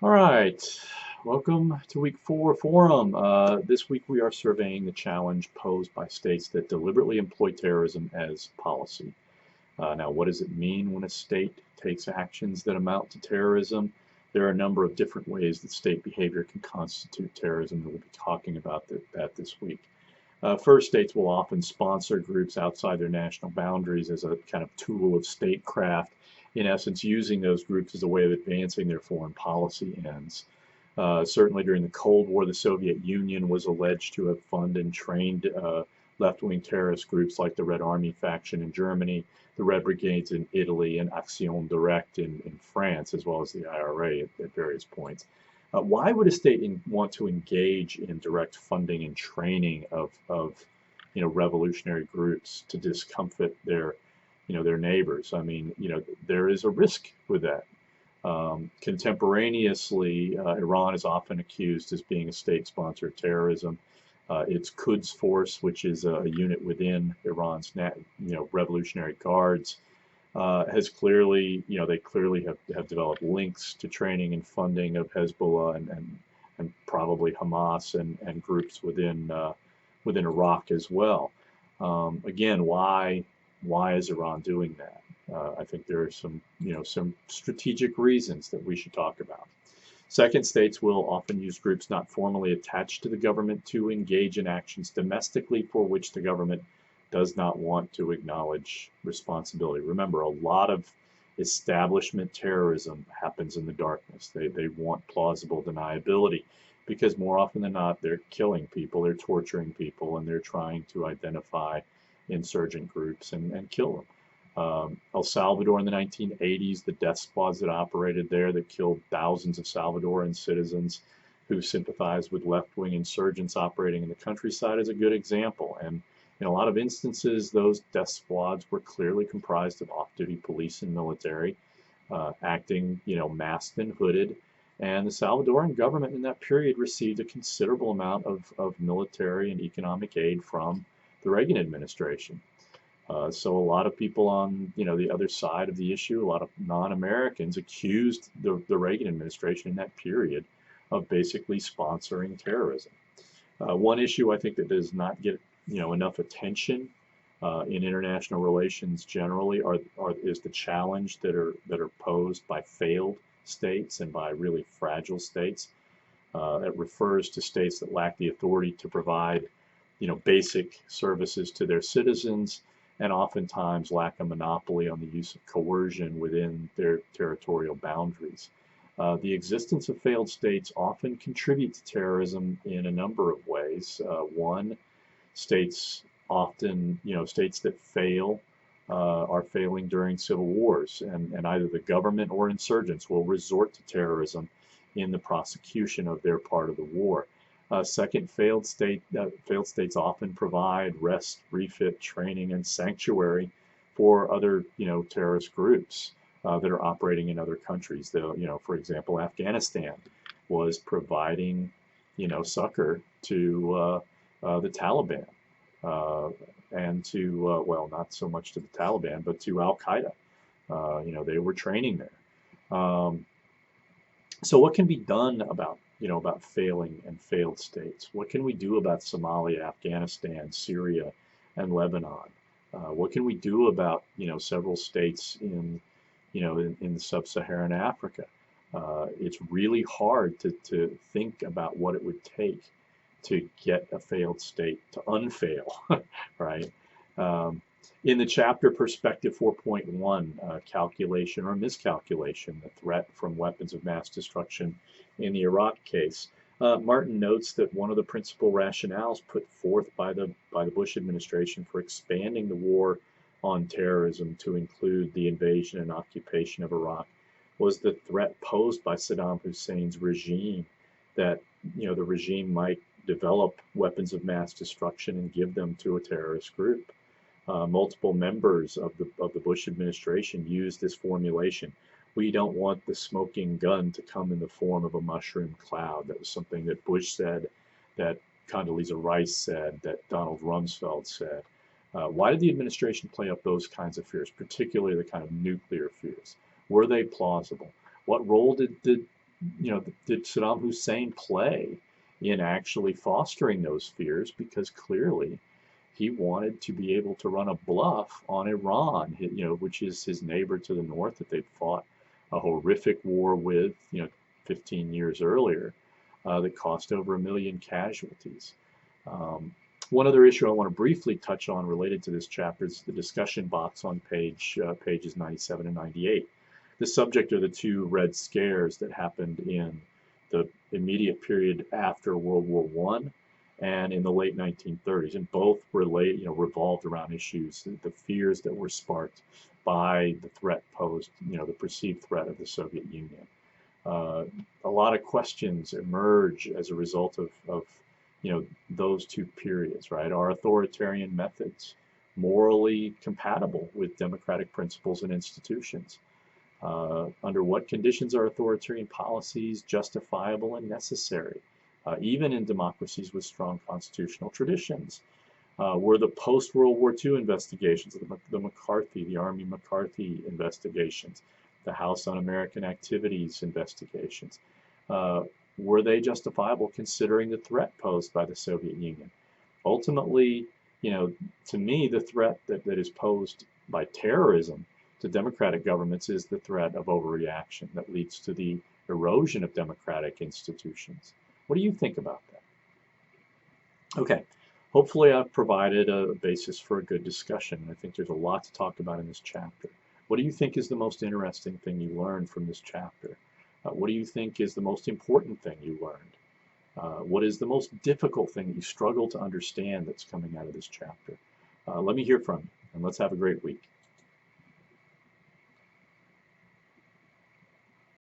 All right, welcome to week 4 forum. This week we are surveying the challenge posed by states that deliberately employ terrorism as policy. Now, what does it mean when a state takes actions that amount to terrorism? There are a number of different ways that state behavior can constitute terrorism, and we'll be talking about that this week. First, states will often sponsor groups outside their national boundaries as a kind of tool of statecraft, in essence, using those groups as a way of advancing their foreign policy ends. Certainly during the Cold War, the Soviet Union was alleged to have funded and trained left-wing terrorist groups like the Red Army faction in Germany, the Red Brigades in Italy, and Action Directe in France, as well as the IRA at various points. Why would a state want to engage in direct funding and training of revolutionary groups to discomfit their neighbors? I mean, there is a risk with that. Contemporaneously, Iran is often accused as being a state sponsor of terrorism. Its Quds Force, which is a unit within Iran's Revolutionary Guards, has clearly, they clearly have developed links to training and funding of Hezbollah and probably Hamas and groups within Iraq as well. Again, why is Iran doing that? I think there are some strategic reasons that we should talk about. Second, states will often use groups not formally attached to the government to engage in actions domestically for which the government does not want to acknowledge responsibility. Remember, a lot of establishment terrorism happens in the darkness. They want plausible deniability because more often than not, they're killing people, they're torturing people, and they're trying to identify insurgent groups and kill them. El Salvador in the 1980s, the death squads that operated there that killed thousands of Salvadoran citizens who sympathized with left-wing insurgents operating in the countryside is a good example. And in a lot of instances, those death squads were clearly comprised of off-duty police and military, acting, masked and hooded. And the Salvadoran government in that period received a considerable amount of military and economic aid from the Reagan administration. So a lot of people on the other side of the issue, a lot of non-Americans accused the Reagan administration in that period of basically sponsoring terrorism. One issue I think that does not get enough attention in international relations generally is the challenge that are posed by failed states and by really fragile states. It refers to states that lack the authority to provide basic services to their citizens and oftentimes lack a monopoly on the use of coercion within their territorial boundaries. The existence of failed states often contribute to terrorism in a number of ways. One, states that fail are failing during civil wars, and either the government or insurgents will resort to terrorism in the prosecution of their part of the war. Second, failed states often provide rest, refit, training, and sanctuary for other, terrorist groups that are operating in other countries. For example, Afghanistan was providing, succor to the Taliban and to, well, not so much to the Taliban, but to Al Qaeda. They were training there. So what can be done about failing and failed states? What can we do about Somalia, Afghanistan, Syria, and Lebanon? What can we do about several states in sub-Saharan Africa? It's really hard to think about what it would take to get a failed state to unfail, right? In the chapter Perspective 4.1, calculation or miscalculation, the threat from weapons of mass destruction in the Iraq case, Martin notes that one of the principal rationales put forth by the Bush administration for expanding the war on terrorism to include the invasion and occupation of Iraq was the threat posed by Saddam Hussein's regime that the regime might develop weapons of mass destruction and give them to a terrorist group. Multiple members of the Bush administration used this formulation. We don't want the smoking gun to come in the form of a mushroom cloud. That was something that Bush said, that Condoleezza Rice said, that Donald Rumsfeld said. Why did the administration play up those kinds of fears, particularly the kind of nuclear fears? Were they plausible? What role did did Saddam Hussein play in actually fostering those fears? Because clearly he wanted to be able to run a bluff on Iran, which is his neighbor to the north that they'd fought a horrific war with, 15 years earlier, that cost over 1 million casualties. One other issue I want to briefly touch on related to this chapter is the discussion box on pages 97 and 98. The subject are the two Red Scares that happened in the immediate period after World War I and in the late 1930s, and both revolved around issues, the fears that were sparked by the threat posed, the perceived threat of the Soviet Union. A lot of questions emerge as a result of those two periods, right? Are authoritarian methods morally compatible with democratic principles and institutions? Under what conditions are authoritarian policies justifiable and necessary, even in democracies with strong constitutional traditions? Were the post-World War II investigations, the Army McCarthy investigations, the House Un-American Activities investigations, were they justifiable considering the threat posed by the Soviet Union? Ultimately, to me, the threat that is posed by terrorism to democratic governments is the threat of overreaction that leads to the erosion of democratic institutions. What do you think about that? Okay, hopefully I've provided a basis for a good discussion. I think there's a lot to talk about in this chapter. What do you think is the most interesting thing you learned from this chapter? What do you think is the most important thing you learned? What is the most difficult thing that you struggle to understand that's coming out of this chapter? Let me hear from you, and let's have a great week.